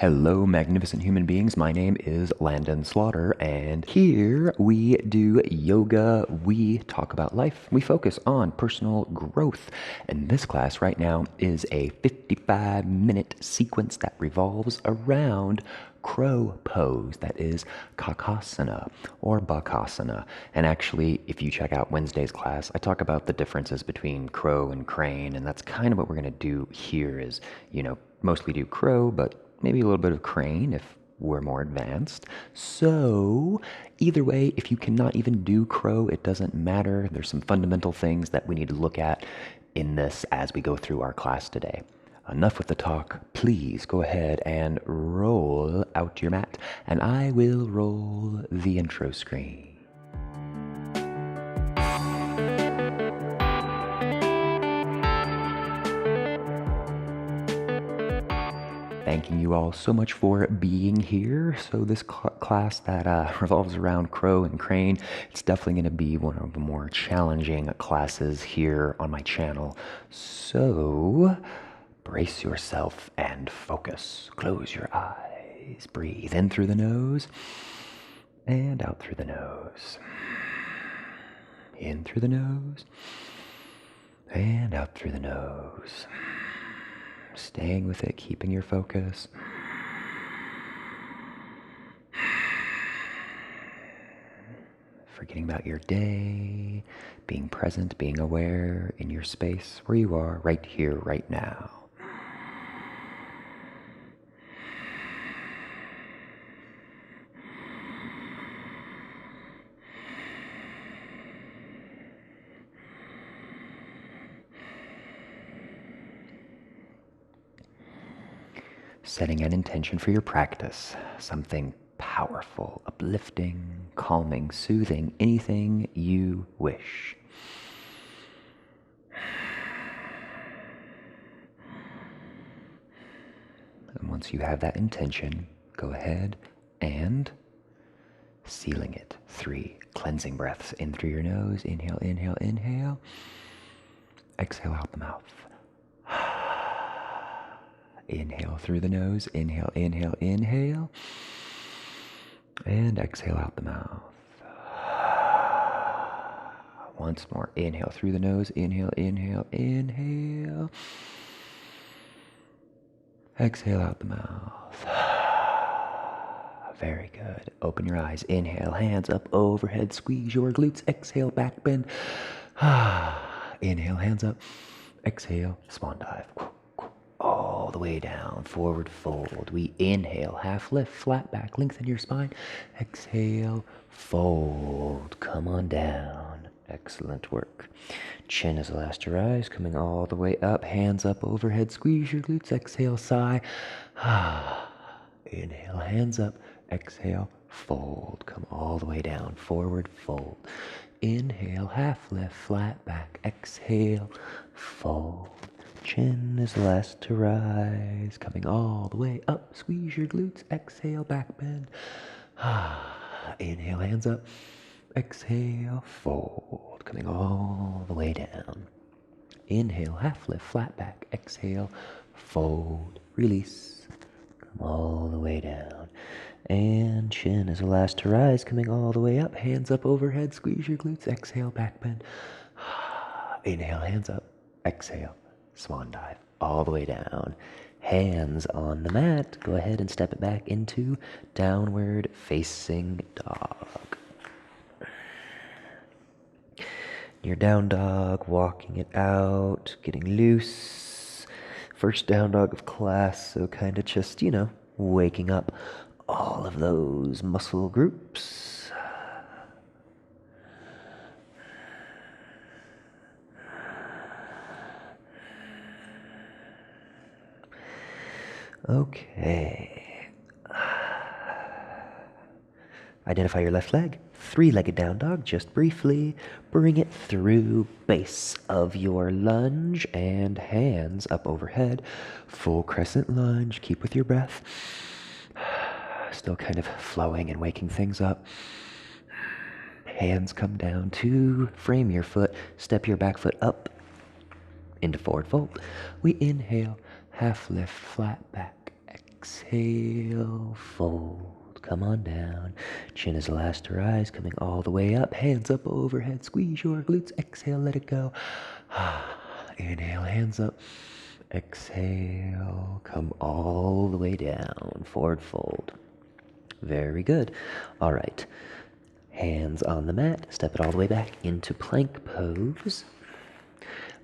Hello, magnificent human beings. My name is Landon Slaughter, and here we do yoga. We talk about life. We focus on personal growth. And this class right now is a 55-minute sequence that revolves around crow pose. That is Kakasana or Bakasana. And actually, if you check out Wednesday's class, I talk about the differences between crow and crane, and that's kind of what we're going to do here is, mostly do crow, but maybe a little bit of crane if we're more advanced. So either way, if you cannot even do crow, it doesn't matter. There's some fundamental things that we need to look at in this as we go through our class today. Enough with the talk. Please go ahead and roll out your mat, and I will roll the intro screen. Thanking you all so much for being here. So this class that revolves around crow and crane, it's definitely going to be one of the more challenging classes here on my channel. So brace yourself and focus. Close your eyes. Breathe in through the nose and out through the nose. In through the nose and out through the nose. Staying with it, keeping your focus. Forgetting about your day, being present, being aware in your space where you are right here, right now. Setting an intention for your practice, something powerful, uplifting, calming, soothing, anything you wish. And once you have that intention, go ahead and sealing it. 3 cleansing breaths in through your nose. Inhale, inhale, inhale. Exhale out the mouth. Inhale through the nose, inhale, inhale, inhale, and exhale out the mouth. Once more, inhale through the nose, inhale, inhale, inhale. Exhale out the mouth. Very good. Open your eyes, inhale, hands up overhead, squeeze your glutes, exhale, back bend. Inhale, hands up, exhale, swan dive. All the way down, forward fold. We inhale, half lift, flat back, lengthen your spine. Exhale, fold, come on down. Excellent work. Chin is the last to rise, coming all the way up, hands up overhead, squeeze your glutes, exhale, sigh. Inhale, hands up, exhale, fold, come all the way down, forward fold. Inhale, half lift, flat back, exhale, fold. Chin is last to rise, coming all the way up. Squeeze your glutes, exhale, back bend. Inhale, hands up. Exhale, fold, coming all the way down. Inhale, half lift, flat back. Exhale, fold, release. Come all the way down. And chin is the last to rise, coming all the way up. Hands up overhead, squeeze your glutes. Exhale, back bend. Inhale, hands up. Exhale. Swan dive all the way down. Hands on the mat. Go ahead and step it back into downward facing dog. Your down dog, walking it out, getting loose. First down dog of class, so kind of just, waking up all of those muscle groups. Okay. Identify your left leg. 3-legged down dog, just briefly. Bring it through base of your lunge and hands up overhead. Full crescent lunge. Keep with your breath. Still kind of flowing and waking things up. Hands come down to frame your foot. Step your back foot up into forward fold. We inhale, half lift, flat back. exhale, fold, come on down. Chin is last to rise, coming all the way up. Hands up overhead, squeeze your glutes. Exhale, let it go. Inhale, hands up. Exhale, come all the way down. Forward fold. Very good. All right. Hands on the mat. Step it all the way back into plank pose.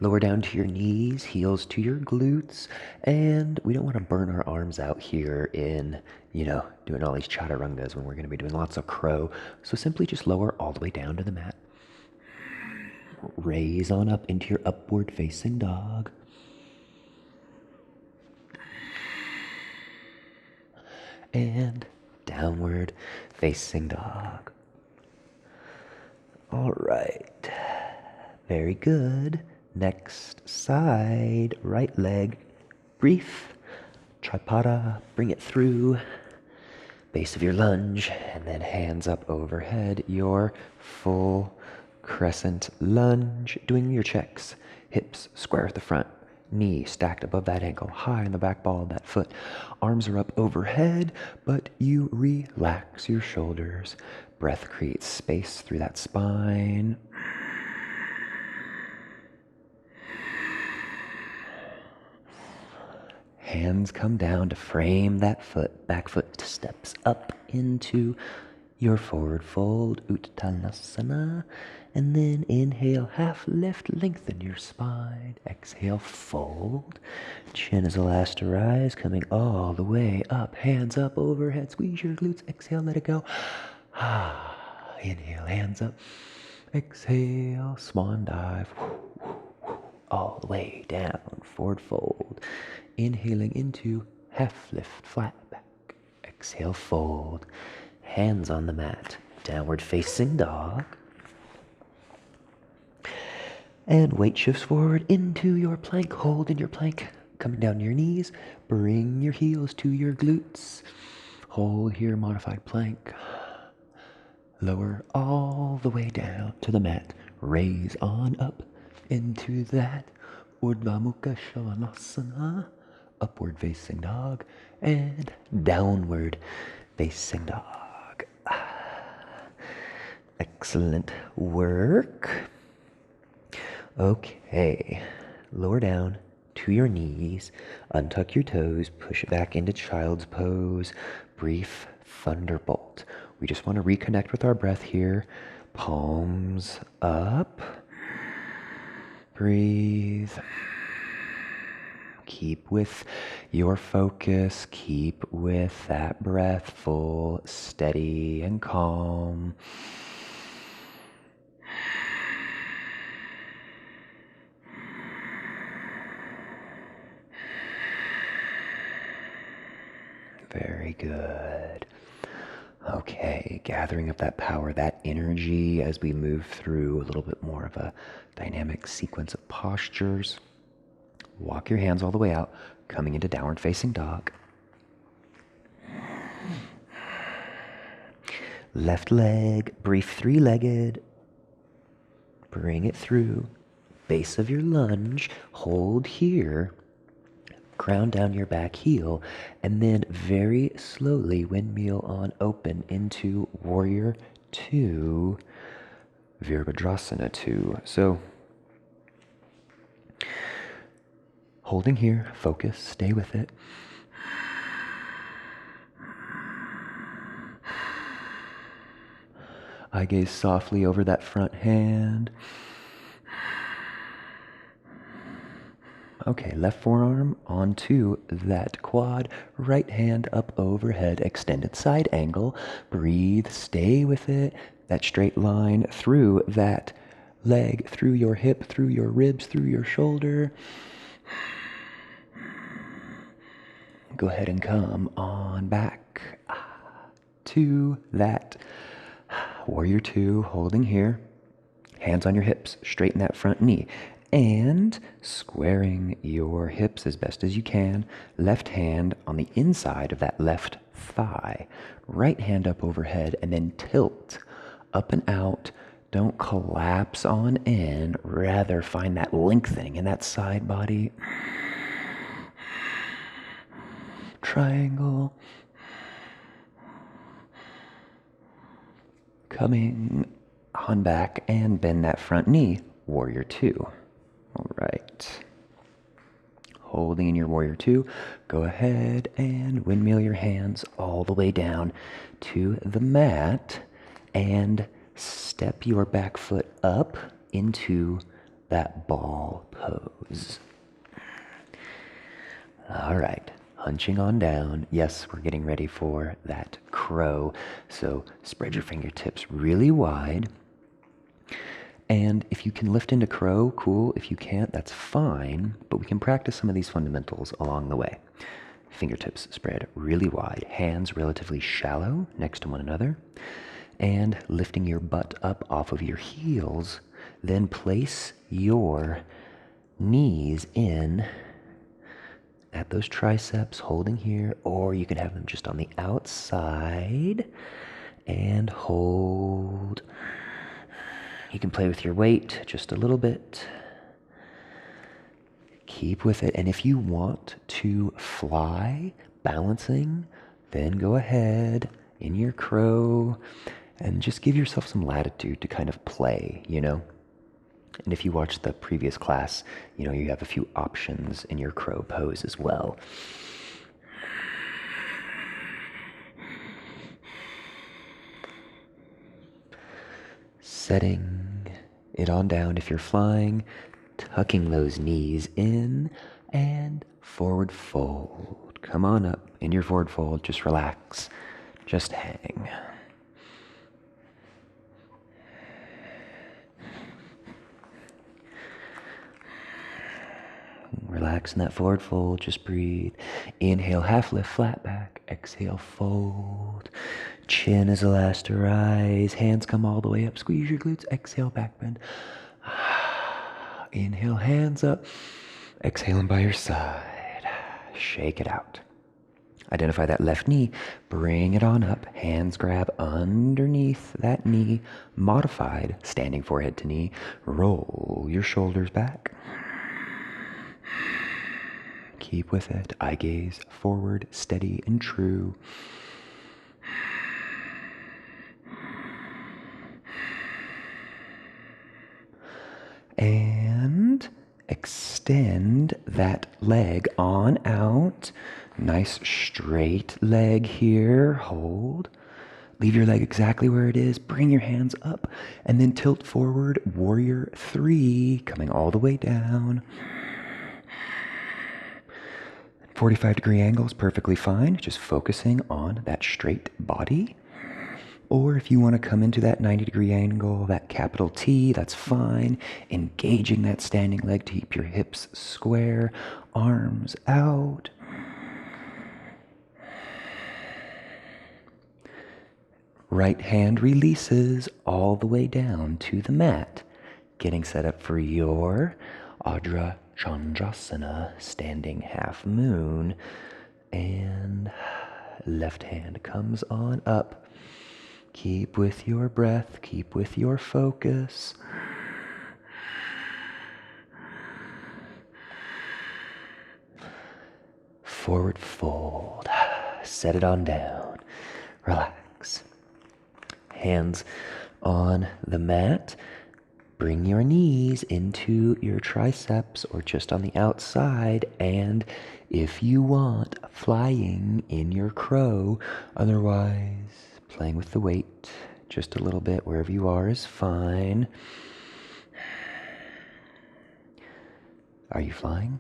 Lower down to your knees, heels to your glutes. And we don't want to burn our arms out here in, doing all these chaturangas when we're going to be doing lots of crow. So simply just lower all the way down to the mat. Raise on up into your upward facing dog. And downward facing dog. All right. Very good. Next side, right leg, brief, tripada, bring it through, base of your lunge, and then hands up overhead, your full crescent lunge, doing your checks, hips square at the front, knee stacked above that ankle, high in the back ball of that foot, arms are up overhead, but you relax your shoulders, breath creates space through that spine. Hands come down to frame that foot. Back foot steps up into your forward fold, Uttanasana. And then inhale, half lift, lengthen your spine. Exhale, fold. Chin is the last to rise, coming all the way up. Hands up overhead, squeeze your glutes. Exhale, let it go. Inhale, hands up. Exhale, swan dive. All the way down, forward fold. Inhaling into half lift, flat back. Exhale, fold. Hands on the mat. Downward facing dog. And weight shifts forward into your plank. Hold in your plank. Coming down to your knees. Bring your heels to your glutes. Hold here, modified plank. Lower all the way down to the mat. Raise on up into that Urdhva Mukha Svanasana, upward facing dog, and downward facing dog. Excellent work. Okay, lower down to your knees, untuck your toes, push it back into child's pose, brief thunderbolt. We just want to reconnect with our breath here. Palms up. Breathe. Keep with your focus. Keep with that breath full, steady and calm. Very good. Okay, gathering up that power, that energy as we move through a little bit more of a dynamic sequence of postures. Walk your hands all the way out, coming into downward facing dog. Left leg, brief three-legged. Bring it through. Base of your lunge, hold here. Ground down your back heel, and then very slowly windmill on open into Warrior 2, Virabhadrasana 2. So, holding here, focus, stay with it. I gaze softly over that front hand. Okay, left forearm onto that quad, right hand up overhead, extended side angle. Breathe, stay with it. That straight line through that leg, through your hip, through your ribs, through your shoulder. Go ahead and come on back to that Warrior 2, holding here. Hands on your hips, straighten that front knee. And squaring your hips as best as you can. Left hand on the inside of that left thigh. Right hand up overhead and then tilt up and out. Don't collapse on in. Rather find that lengthening in that side body. triangle. Coming on back and bend that front knee, warrior two. All right. Holding in your warrior two, go ahead and windmill your hands all the way down to the mat and step your back foot up into that ball pose. All right, hunching on down. Yes, we're getting ready for that crow. So spread your fingertips really wide. And if you can lift into crow, cool. If you can't, that's fine. But we can practice some of these fundamentals along the way. Fingertips spread really wide, hands relatively shallow next to one another. And lifting your butt up off of your heels, then place your knees in at those triceps, holding here, or you can have them just on the outside and hold. You can play with your weight just a little bit. Keep with it. And if you want to fly, balancing, then go ahead in your crow and just give yourself some latitude to kind of play, you know? And if you watched the previous class, you know, you have a few options in your crow pose as well. Setting it on down if you're flying, tucking those knees in and forward fold. Come on up in your forward fold, just relax, just hang. Relax in that forward fold, just breathe. Inhale, half lift, flat back. Exhale, fold. Chin is the last to rise. Hands come all the way up. Squeeze your glutes. Exhale, back bend. Inhale, hands up. Exhaling by your side. Shake it out. Identify that left knee. Bring it on up. Hands grab underneath that knee. Modified, standing forehead to knee. Roll your shoulders back. Keep with it. Eye gaze forward, steady and true. And extend that leg on out. Nice straight leg here. Hold. Leave your leg exactly where it is. Bring your hands up and then tilt forward. Warrior three, coming all the way down. 45-degree angle is perfectly fine. Just focusing on that straight body. Or if you want to come into that 90-degree angle, that capital T, that's fine. Engaging that standing leg to keep your hips square, arms out. Right hand releases all the way down to the mat. Getting set up for your Ardha Chandrasana, standing half moon. And left hand comes on up. Keep with your breath, keep with your focus. Forward fold. Set it on down. Relax. Hands on the mat. Bring your knees into your triceps or just on the outside. And if you want, flying in your crow. Otherwise, playing with the weight just a little bit. Wherever you are is fine. Are you flying?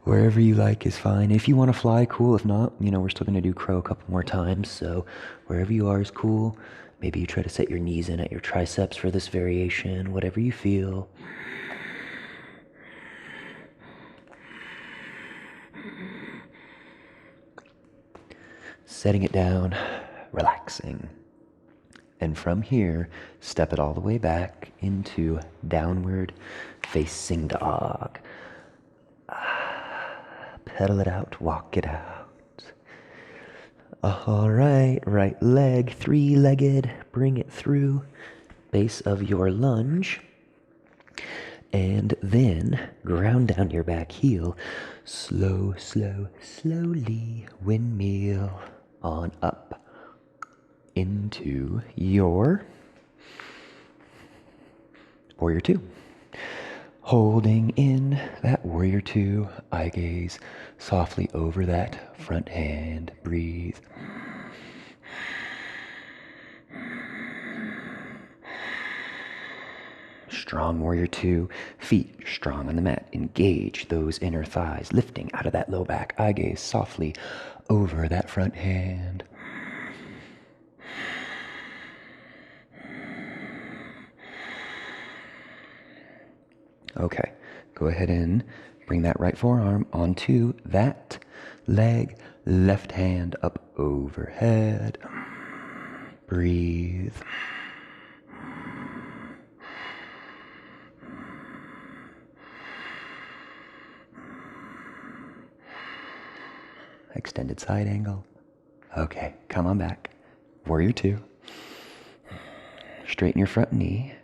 Wherever you like is fine. If you want to fly, cool. If not, you know, we're still going to do crow a couple more times. So wherever you are is cool. Maybe you try to set your knees in at your triceps for this variation, whatever you feel. Setting it down, relaxing. And from here, step it all the way back into downward facing dog. Pedal it out, walk it out. All right, right leg, three-legged, bring it through base of your lunge. And then ground down your back heel. Slowly windmill on up into your Warrior Two. Holding in that Warrior Two, eye gaze softly over that front hand. Breathe. Strong Warrior Two, feet strong on the mat. Engage those inner thighs, lifting out of that low back. Eye gaze softly over that front hand. Okay, go ahead and bring that right forearm onto that leg. Left hand up overhead. Breathe. Extended side angle. Okay, come on back. Warrior Two. Straighten your front knee.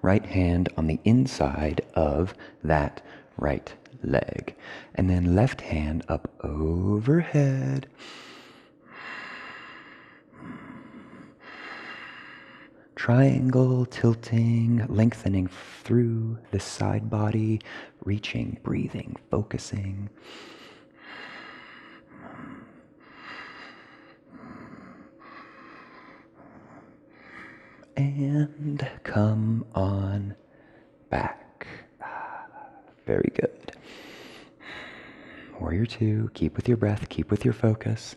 Right hand on the inside of that right leg. And then left hand up overhead. Triangle, tilting, lengthening through the side body, reaching, breathing, focusing. And come on back. Very good. Warrior Two, keep with your breath, keep with your focus.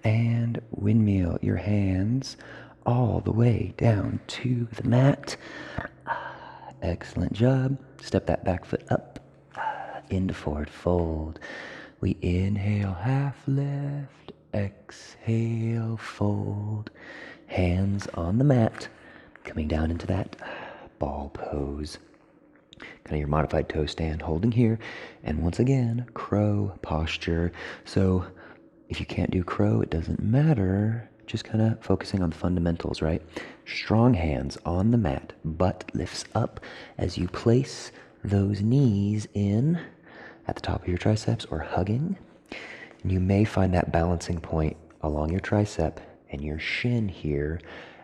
And windmill your hands all the way down to the mat. Excellent job. Step that back foot up into forward fold. We inhale, half lift. Exhale, fold. Hands on the mat. Coming down into that ball pose. Kind of your modified toe stand, holding here. And once again, crow posture. So if you can't do crow, it doesn't matter. Just kind of focusing on the fundamentals, right? Strong hands on the mat. Butt lifts up as you place those knees in at the top of your triceps or hugging. And you may find that balancing point along your tricep and your shin here,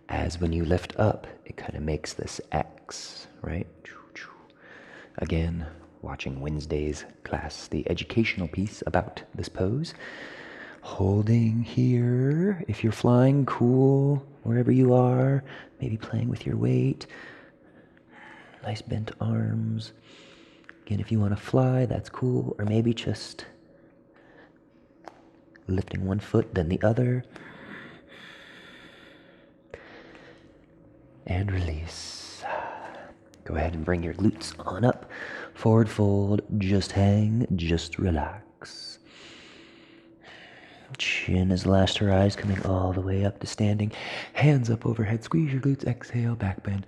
as when you lift up, it kind of makes this X, right? Again, watching Wednesday's class, the educational piece about this pose. Holding here. If you're flying, cool, wherever you are, maybe playing with your weight. Nice bent arms. Again, if you want to fly, that's cool, or maybe just lifting one foot, then the other. And release. Go ahead and bring your glutes on up. Forward fold, just hang, just relax. Chin is last to rise, coming all the way up to standing. Hands up overhead, squeeze your glutes, exhale, back bend.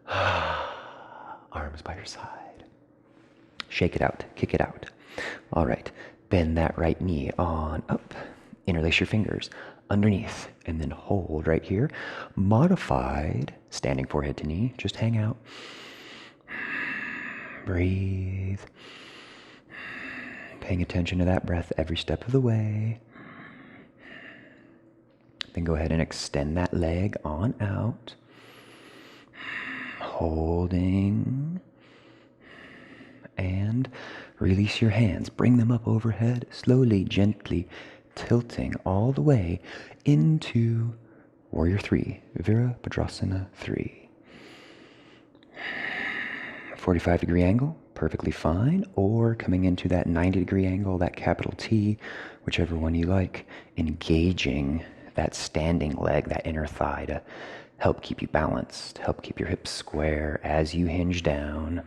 Arms by your side. Shake it out, kick it out. All right, bend that right knee on up. Interlace your fingers underneath and then hold right here. Modified standing forehead to knee, just hang out. Breathe. Paying attention to that breath every step of the way. Then go ahead and extend that leg on out. Holding. And release your hands. Bring them up overhead, slowly, gently tilting all the way into Warrior Three, Virabhadrasana 3. 45-degree angle, perfectly fine, or coming into that 90-degree angle, that capital T, whichever one you like, engaging that standing leg, that inner thigh to help keep you balanced, help keep your hips square as you hinge down.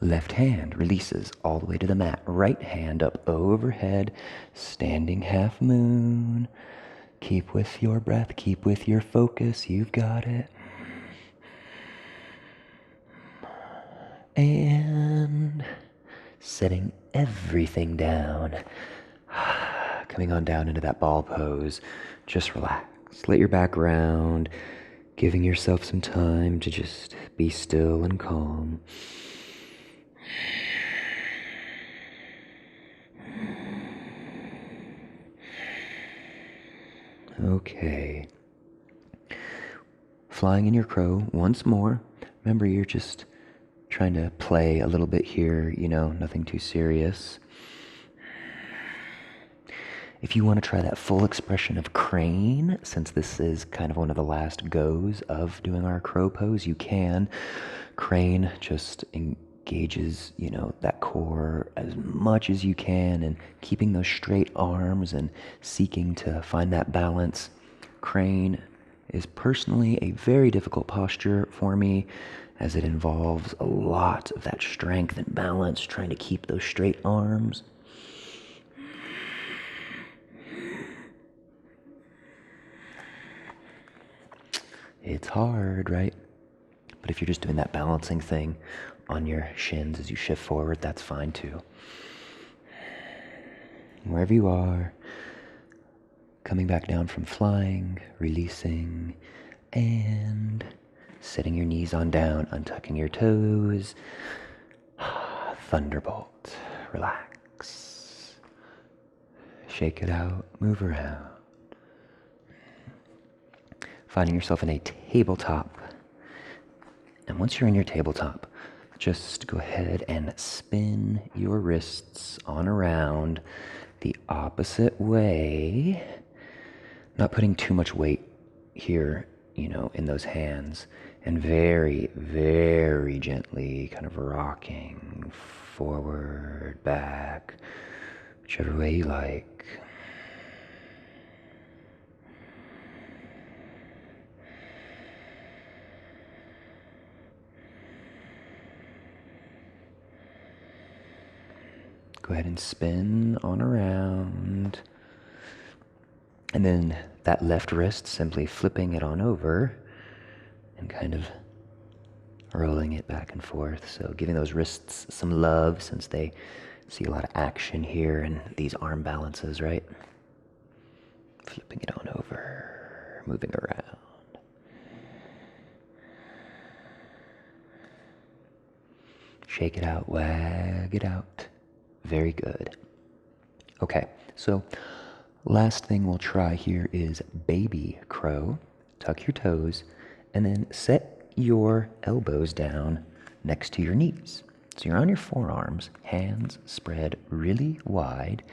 Left hand releases all the way to the mat. Right hand up overhead, standing half moon. Keep with your breath, keep with your focus, you've got it. And setting everything down. Coming on down into that ball pose. Just relax. Let your back round, giving yourself some time to just be still and calm. Okay. Flying in your crow once more. Remember, you're just trying to play a little bit here, nothing too serious. If you want to try that full expression of crane, since this is kind of one of the last goes of doing our crow pose, you can. Crane just engages, that core as much as you can, and keeping those straight arms and seeking to find that balance. Crane is personally a very difficult posture for me, as it involves a lot of that strength and balance, trying to keep those straight arms. It's hard, right? But if you're just doing that balancing thing on your shins as you shift forward, that's fine too. Wherever you are, coming back down from flying, releasing, and setting your knees on down, untucking your toes. Thunderbolt. Relax. Shake it out, move around. Finding yourself in a tabletop. And once you're in your tabletop, just go ahead and spin your wrists on around the opposite way. Not putting too much weight here, in those hands. And very, very gently kind of rocking forward, back, whichever way you like. Go ahead and spin on around. And then that left wrist, simply flipping it on over and kind of rolling it back and forth. So giving those wrists some love, since they see a lot of action here in these arm balances, right? Flipping it on over, moving around. Shake it out, wag it out. Very good. Okay, so last thing we'll try here is baby crow. Tuck your toes and then set your elbows down next to your knees. So you're on your forearms, hands spread really wide.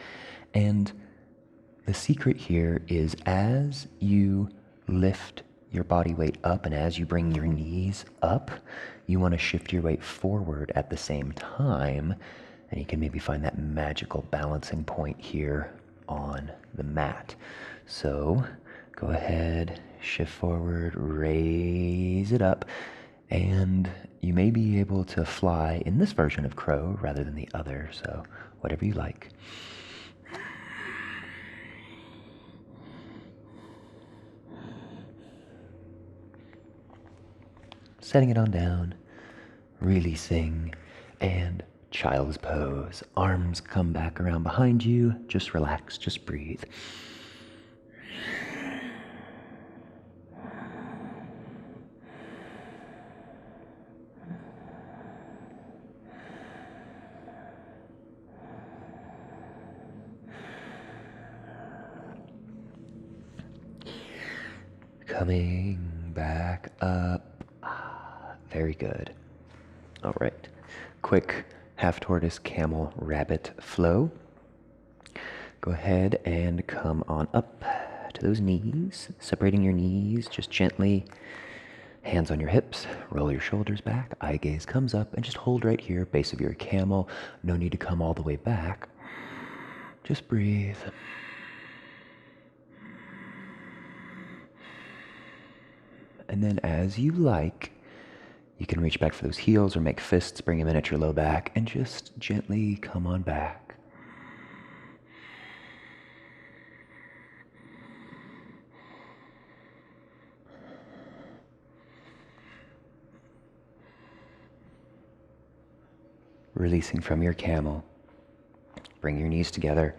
And the secret here is, as you lift your body weight up and as you bring your knees up, you want to shift your weight forward at the same time. And you can maybe find that magical balancing point here on the mat. So go ahead, shift forward, raise it up, and you may be able to fly in this version of crow rather than the other, so whatever you like. Setting it on down, releasing, and child's pose. Arms come back around behind you. Just relax, just breathe. Coming back up. Very good. All right. Quick half tortoise, camel, rabbit flow. Go ahead and come on up to those knees, separating your knees just gently. Hands on your hips, roll your shoulders back, eye gaze comes up, and just hold right here, base of your camel. No need to come all the way back. Just breathe. And then as you like, you can reach back for those heels or make fists, bring them in at your low back, and just gently come on back. Releasing from your camel, Bring your knees together,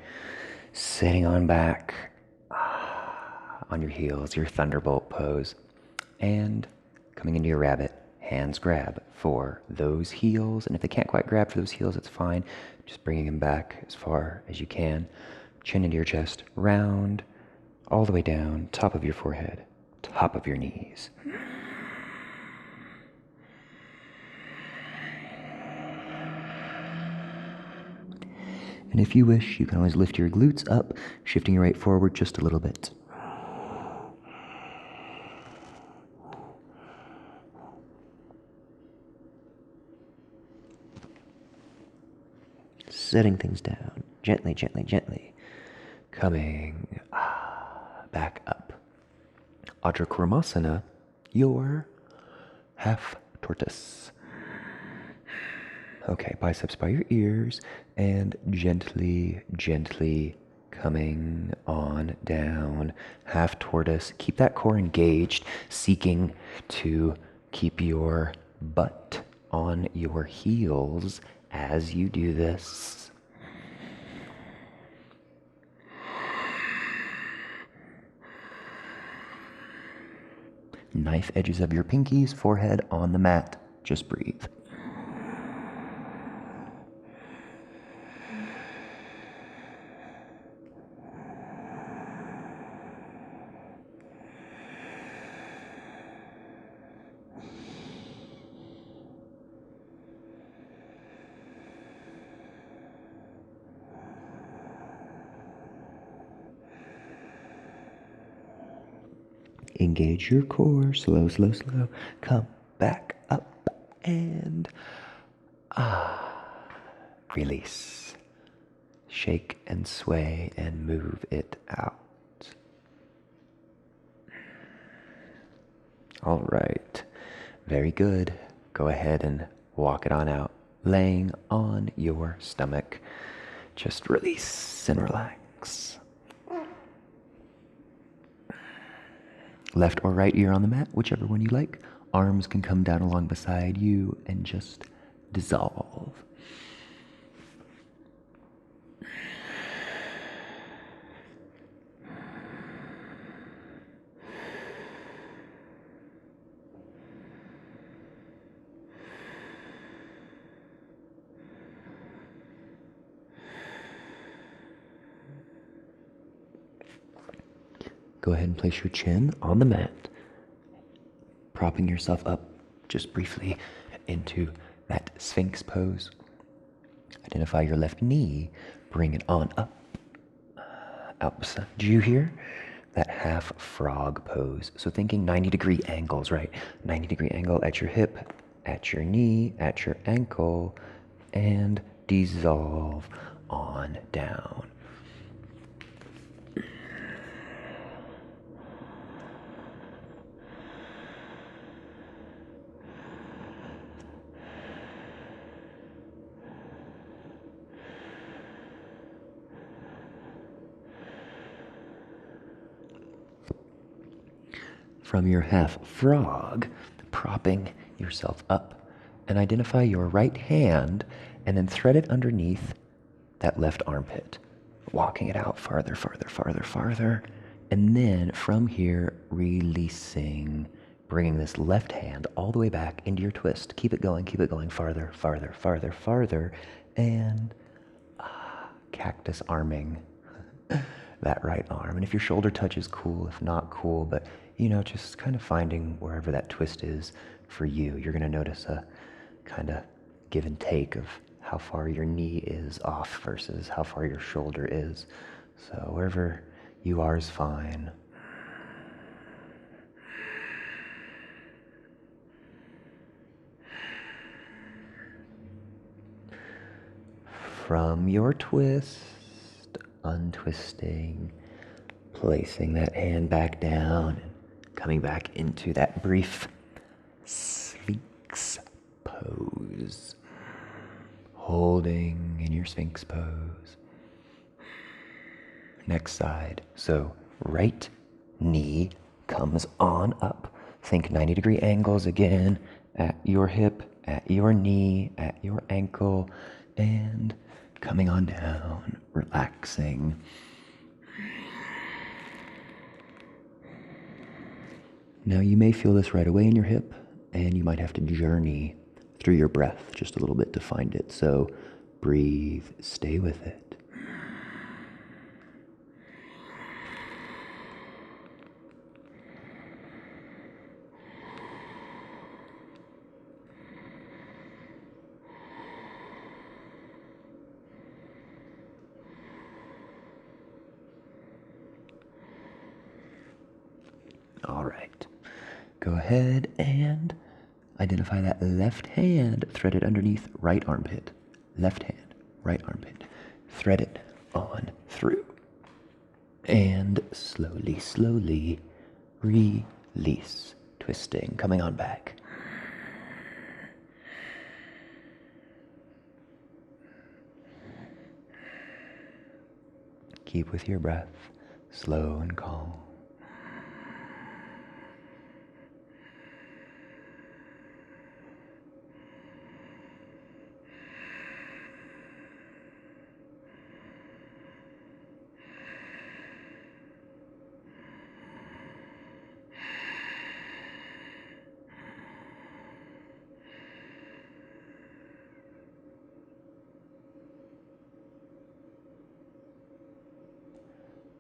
sitting on back, on your heels, your thunderbolt pose, and coming into your rabbit, hands grab for those heels. And if they can't quite grab for those heels, it's fine. Just bringing them back as far as you can. Chin into your chest, round, all the way down, top of your forehead, top of your knees. And if you wish, you can always lift your glutes up, shifting your weight forward just a little bit. Setting things down, gently, gently, gently. Coming back up. Adho Kurmasana, your half tortoise. Okay, biceps by your ears, and gently, gently coming on down. Half tortoise. Keep that core engaged, seeking to keep your butt on your heels as you do this. Knife edges of your pinkies, forehead on the mat. Just breathe. Engage your core, slow, slow, slow. Come back up and release. Shake and sway and move it out. All right, very good. Go ahead and walk it on out. Laying on your stomach. Just release and relax. Left or right ear on the mat, whichever one you like. Arms can come down along beside you and just dissolve. Go ahead and place your chin on the mat, propping yourself up just briefly into that Sphinx pose. Identify your left knee, bring it on up, out beside you here, that half frog pose. So thinking 90-degree angles, right? 90-degree angle at your hip, at your knee, at your ankle, and dissolve on down. From your half frog, propping yourself up, and identify your right hand and then thread it underneath that left armpit, walking it out farther, farther, farther, farther, and then from here, releasing, bringing this left hand all the way back into your twist. Keep it going, farther, farther, farther, farther, and cactus arming that right arm. And if your shoulder touch is cool, if not, cool, but just kind of finding wherever that twist is for you. You're going to notice a kind of give and take of how far your knee is off versus how far your shoulder is. So wherever you are is fine. From your twist, untwisting, placing that hand back down and coming back into that brief Sphinx pose. Holding in your Sphinx pose. Next side. So right knee comes on up. Think 90-degree angles again at your hip, at your knee, at your ankle, and Coming on down, relaxing. Now you may feel this right away in your hip, and you might have to journey through your breath just a little bit to find it. So breathe, stay with it. All right. Go ahead and identify that left hand threaded underneath right armpit. Left hand, right armpit. Thread it on through. And slowly, slowly release. Twisting, coming on back. Keep with your breath, slow and calm.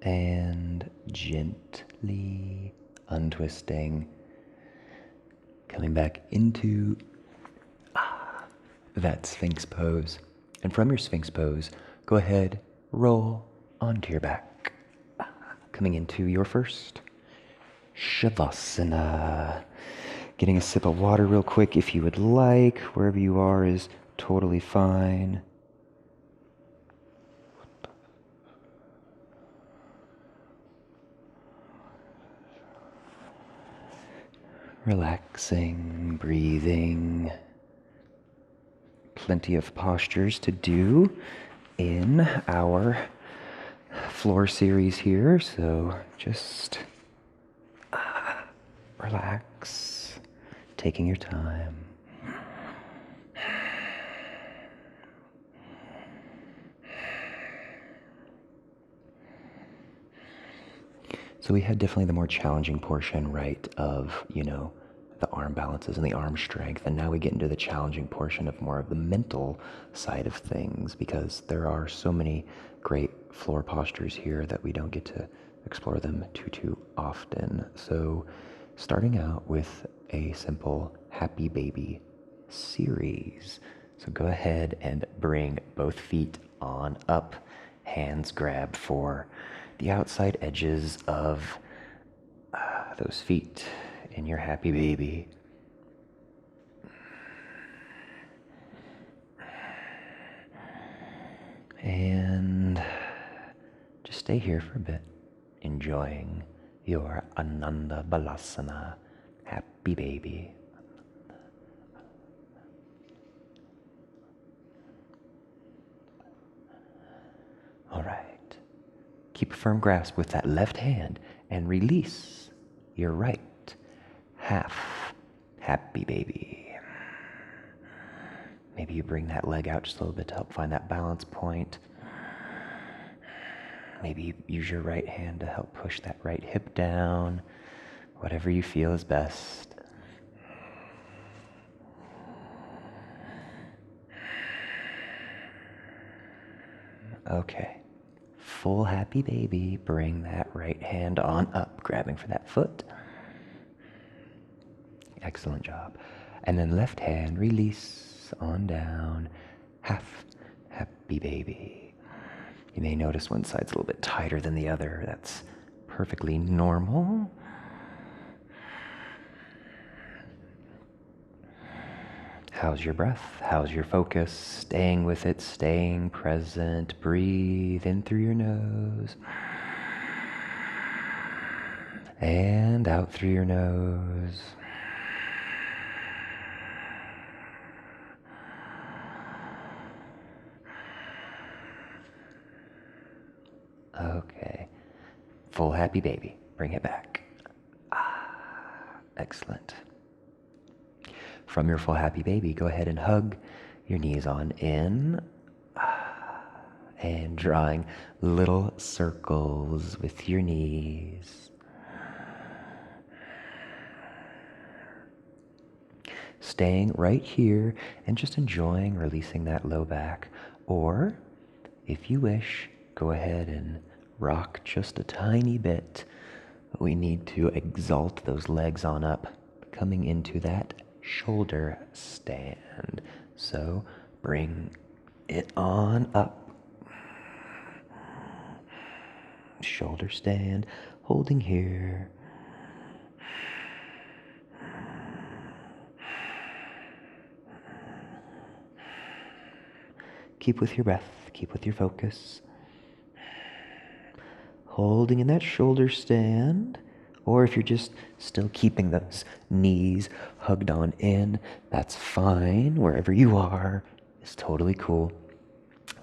And gently untwisting, coming back into that Sphinx pose. And from your Sphinx pose, go ahead, roll onto your back. Coming into your first Savasana. Getting a sip of water real quick if you would like. Wherever you are is totally fine. Relaxing, breathing. Plenty of postures to do in our floor series here, so just relax, taking your time. So we had definitely the more challenging portion, right, of, the arm balances and the arm strength. And now we get into the challenging portion of more of the mental side of things, because there are so many great floor postures here that we don't get to explore them too often. So starting out with a simple happy baby series. So go ahead and bring both feet on up, hands grab for the outside edges of those feet in your happy baby. And just stay here for a bit, enjoying your Ananda Balasana, happy baby. All right. Keep a firm grasp with that left hand and release your right half, happy baby. Maybe you bring that leg out just a little bit to help find that balance point. Maybe you use your right hand to help push that right hip down. Whatever you feel is best. Okay. Full happy baby. Bring that right hand on up, grabbing for that foot. Excellent job. And then left hand, release on down. Half happy baby. You may notice one side's a little bit tighter than the other. That's perfectly normal. How's your breath? How's your focus? Staying with it, staying present. Breathe in through your nose. And out through your nose. Okay. Full happy baby. Bring it back. Excellent. From your full happy baby, go ahead and hug your knees on in. and drawing little circles with your knees. Staying right here and just enjoying releasing that low back. Or, if you wish, go ahead and rock just a tiny bit. We need to exalt those legs on up, coming into that shoulder stand. So bring it on up. Shoulder stand, holding here. Keep with your breath, keep with your focus. Holding in that shoulder stand, or if you're just still keeping those knees hugged on in, that's fine. Wherever you are is totally cool.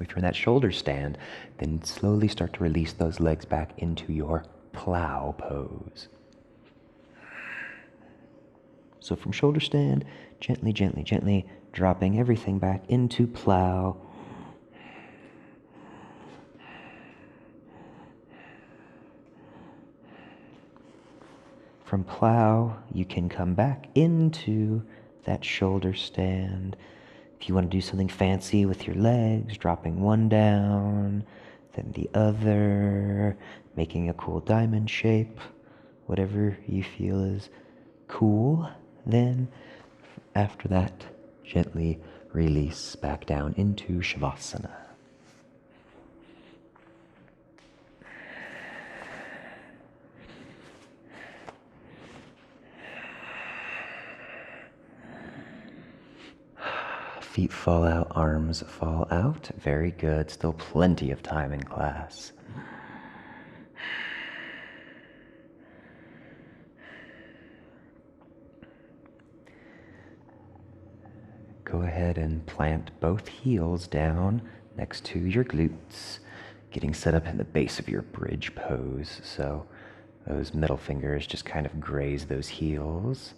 If you're in that shoulder stand, then slowly start to release those legs back into your plow pose. So from shoulder stand, gently, gently, gently dropping everything back into plow. From plow, you can come back into that shoulder stand. If you want to do something fancy with your legs, dropping one down, then the other, making a cool diamond shape, whatever you feel is cool. Then, after that, gently release back down into Savasana. Feet fall out, arms fall out. Very good. Still plenty of time in class. Go ahead and plant both heels down next to your glutes, getting set up in the base of your bridge pose. So those middle fingers just kind of graze those heels.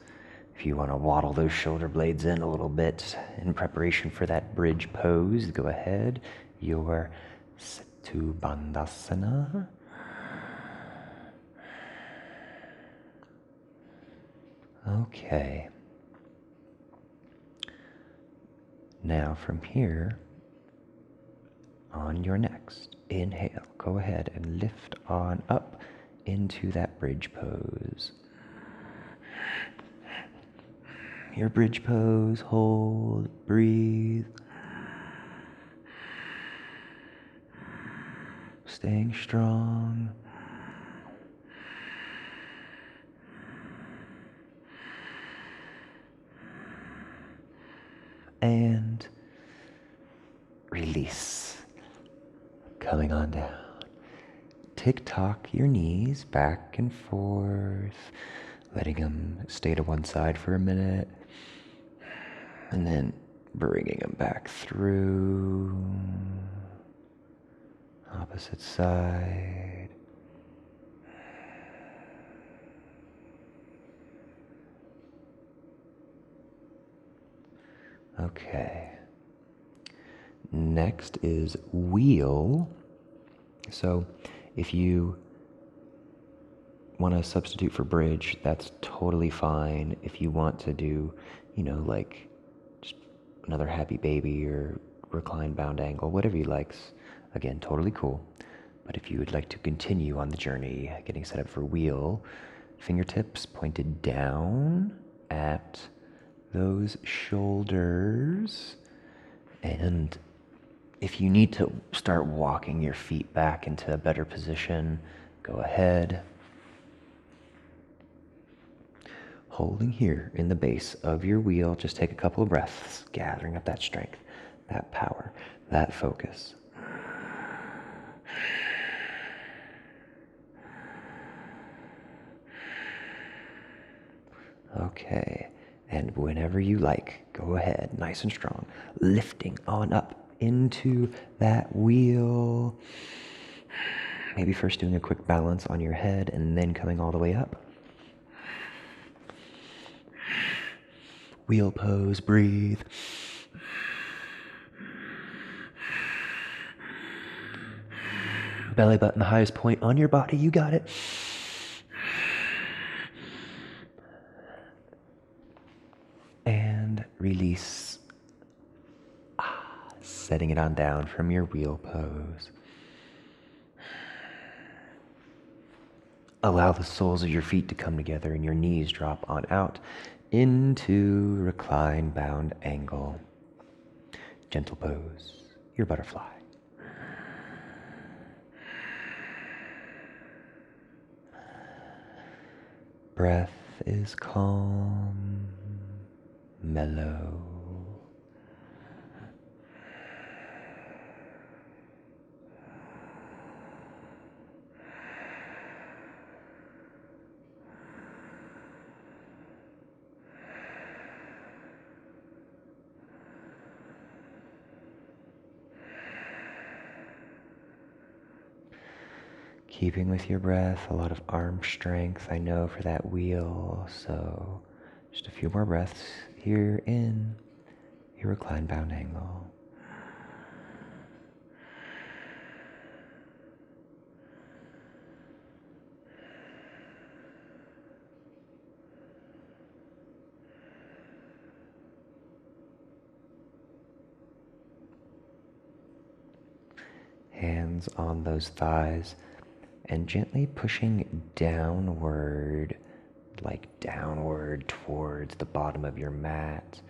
If you want to waddle those shoulder blades in a little bit in preparation for that bridge pose, go ahead. Your Setu Bandhasana. Okay. Now from here, on your next inhale, go ahead and lift on up into that bridge pose. Your bridge pose, hold, breathe. Staying strong. And release. Coming on down. Tick-tock your knees back and forth, letting them stay to one side for a minute, and then bringing them back through. Opposite side. Okay. Next is wheel. So if you want to substitute for bridge, that's totally fine. If you want to do, like just another happy baby or recline bound angle, whatever you like, again, totally cool. But if you would like to continue on the journey, getting set up for wheel, fingertips pointed down at those shoulders. And if you need to start walking your feet back into a better position, go ahead. Holding here in the base of your wheel, just take a couple of breaths, gathering up that strength, that power, that focus. Okay, and whenever you like, go ahead, nice and strong, lifting on up into that wheel. Maybe first doing a quick balance on your head and then coming all the way up. Wheel pose, breathe. Belly button, the highest point on your body. You got it. And release. Setting it on down from your wheel pose. Allow the soles of your feet to come together and your knees drop on out into recline bound angle. Gentle pose, your butterfly. Breath is calm, mellow. Keeping with your breath, a lot of arm strength, I know, for that wheel. So just a few more breaths here in your recline bound angle. Hands on those thighs and gently pushing downward, like downward towards the bottom of your mat.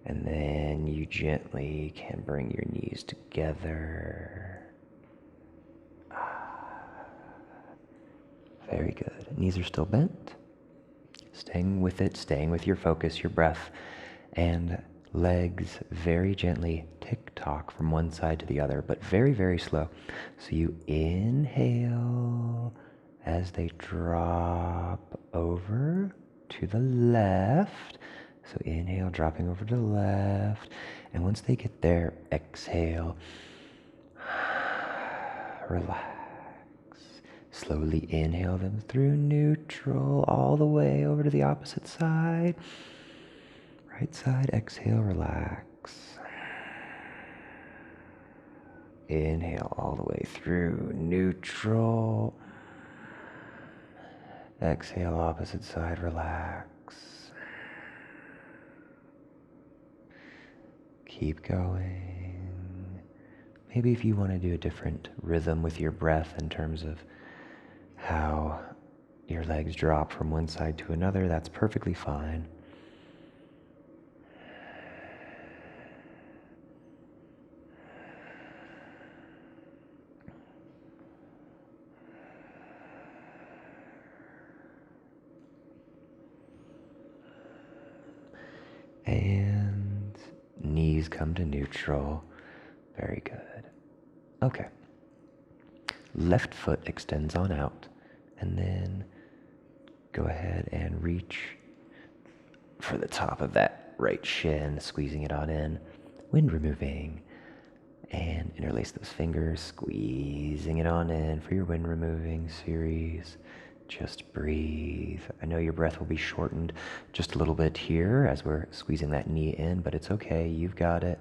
And then you gently can bring your knees together. Very good. Knees are still bent. Staying with it, staying with your focus, your breath, and legs very gently tick-tock from one side to the other, but very, very slow. So you inhale as they drop over to the left. So inhale, dropping over to the left. And once they get there, exhale. Relax. Slowly inhale them through neutral all the way over to the opposite side. Right side, exhale, relax. Inhale all the way through neutral. Exhale, opposite side, relax. Keep going. Maybe if you want to do a different rhythm with your breath in terms of how your legs drop from one side to another, that's perfectly fine. And knees come to neutral. Very good. Okay. Left foot extends on out, and then go ahead and reach for the top of that right shin, squeezing it on in, wind removing, and interlace those fingers, squeezing it on in for your wind removing series. Just breathe. I know your breath will be shortened just a little bit here as we're squeezing that knee in, but it's okay, you've got it.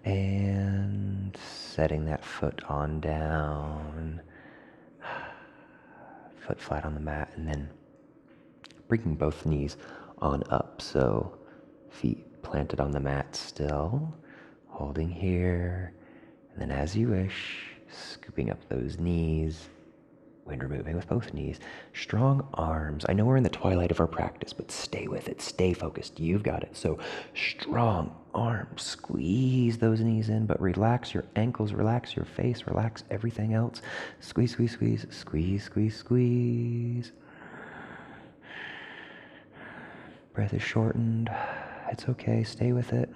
And setting that foot on down, foot flat on the mat, and then bringing both knees on up. So feet planted on the mat still, holding here, and then as you wish, scooping up those knees, wind removing with both knees. Strong arms. I know we're in the twilight of our practice, but stay with it, stay focused. You've got it. So strong arms. Squeeze those knees in, but relax your ankles, relax your face, relax everything else. Squeeze, squeeze, squeeze, squeeze, squeeze, squeeze. Breath is shortened. It's okay, stay with it.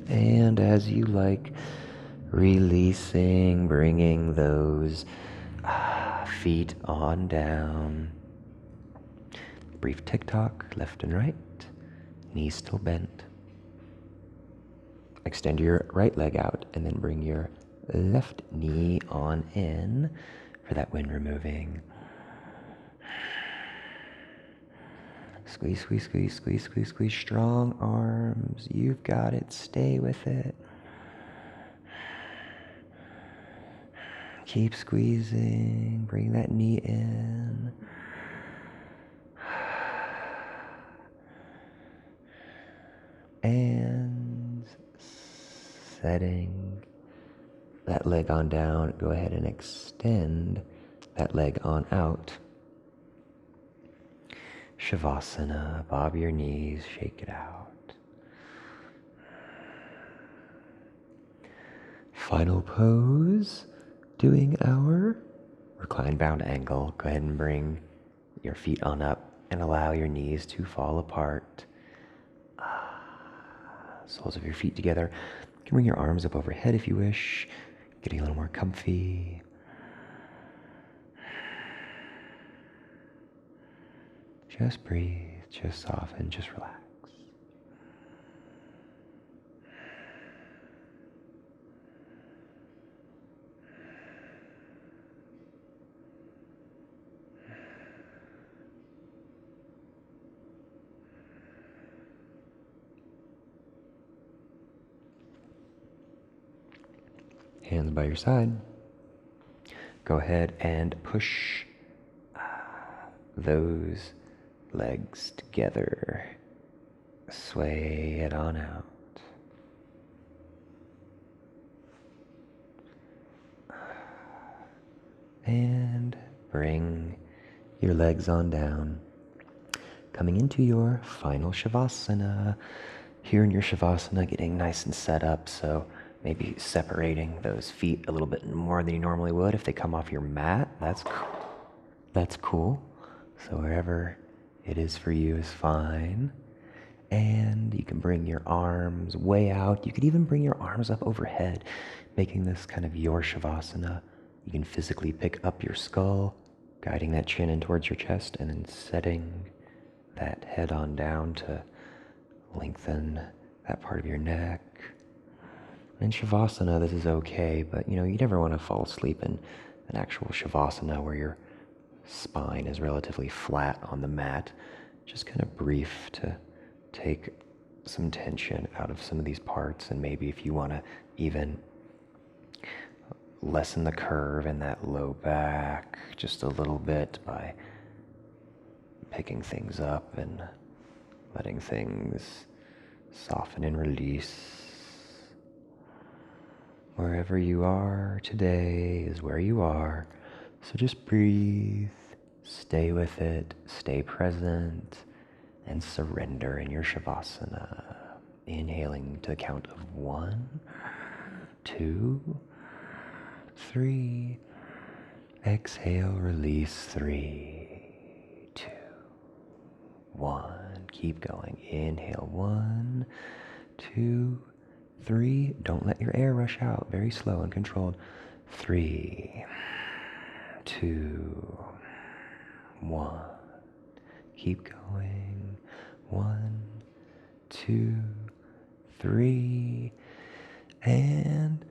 And as you like, releasing, bringing those feet on down. Brief tick-tock, left and right, knees still bent. Extend your right leg out and then bring your left knee on in for that wind removing. Squeeze, squeeze, squeeze, squeeze, squeeze, squeeze. Strong arms. You've got it. Stay with it. Keep squeezing. Bring that knee in. And setting that leg on down. Go ahead and extend that leg on out. Savasana. Bob your knees. Shake it out. Final pose. Doing our recline bound angle. Go ahead and bring your feet on up and allow your knees to fall apart. Soles of your feet together. You can bring your arms up overhead if you wish. Getting a little more comfy. Just breathe, just soften, just relax. Hands by your side. Go ahead and push those legs together. Sway it on out. And bring your legs on down. Coming into your final Shavasana. Here in your Shavasana, getting nice and set up, so maybe separating those feet a little bit more than you normally would. If they come off your mat, that's cool. So wherever it is for you is fine. And you can bring your arms way out. You could even bring your arms up overhead, making this kind of your Shavasana. You can physically pick up your skull, guiding that chin in towards your chest, and then setting that head on down to lengthen that part of your neck. In Shavasana, this is okay, but you never want to fall asleep in an actual Shavasana where your spine is relatively flat on the mat. Just kind of brief to take some tension out of some of these parts, and maybe if you want to even lessen the curve in that low back just a little bit by picking things up and letting things soften and release. Wherever you are today is where you are. So just breathe, stay with it, stay present, and surrender in your Shavasana. Inhaling to the count of 1, 2, 3. Exhale, release. 3, 2, 1. Keep going. Inhale. 1, 2, 3. Don't let your air rush out. Very slow and controlled. 3, 2, 1. Keep going. 1, 2, 3. And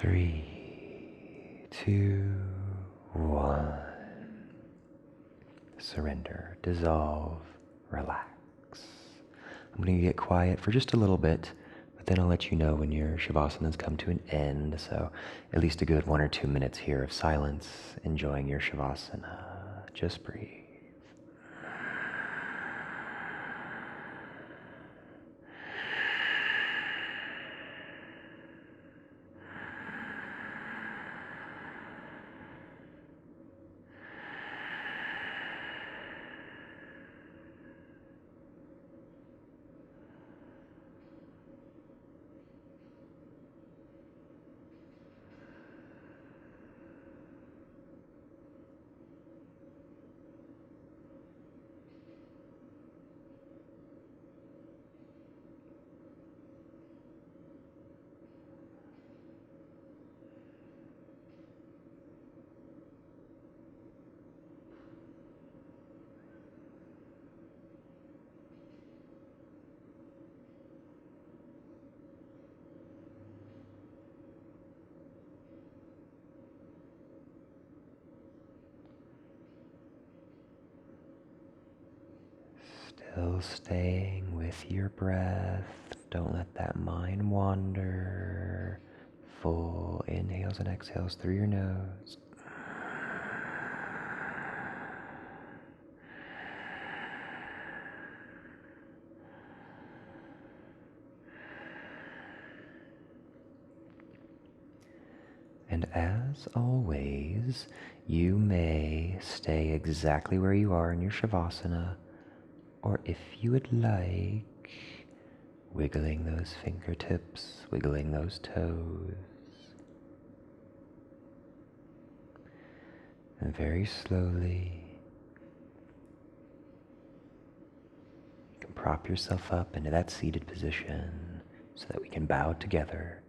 3, 2, 1. Surrender, dissolve, relax. I'm going to get quiet for just a little bit, but then I'll let you know when your Shavasana's come to an end. So at least a good 1 or 2 minutes here of silence, enjoying your Shavasana. Just breathe. Still staying with your breath. Don't let that mind wander. Full inhales and exhales through your nose. And as always, you may stay exactly where you are in your Savasana, or if you would like, wiggling those fingertips, wiggling those toes. And very slowly, you can prop yourself up into that seated position so that we can bow together.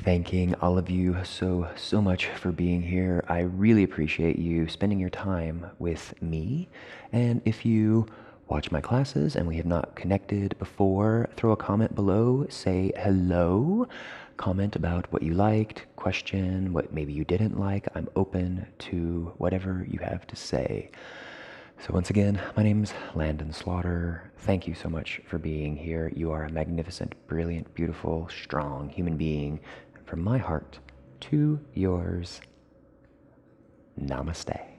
Thanking all of you so much for being here. I really appreciate you spending your time with me. And if you watch my classes and we have not connected before, throw a comment below, say hello, comment about what you liked, question what maybe you didn't like. I'm open to whatever you have to say. So once again, my name's Landon Slaughter. Thank you so much for being here. You are a magnificent, brilliant, beautiful, strong human being. From my heart to yours, namaste.